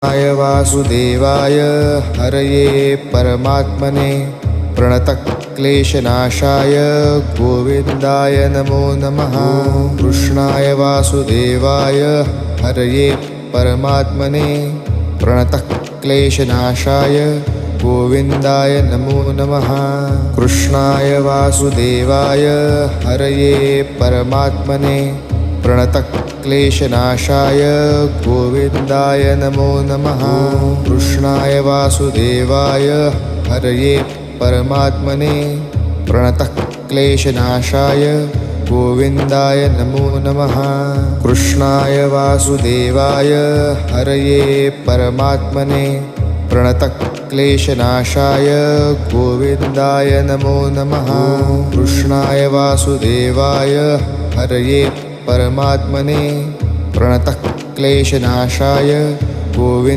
कृष्णाय वासुदेवाय हरये परमात्मने प्रणतक्लेशनाशाय गोविन्दाय नमो नमः। कृष्णाय वासुदेवाय हरये परमात्मने प्रणतक्लेशनाशाय गोविन्दाय नमो नमः। कृष्णाय वासुदेवाय हरये परमात्मने प्रणतक्लेशनाशाय गोविन्दाय नमो नमः। कृष्णाय वासुदेवाय हरये परमात्मने प्रणतक्लेशनाशाय गोविन्दाय नमो नमः। कृष्णाय वासुदेवाय हरये परमात्मने प्रणतक्लेशनाशाय गोविन्दाय नमो नमः। कृष्णाय वासुदेवाय हरये परमात्मने प्रणतक्लेशनाशाय गोविन्दाय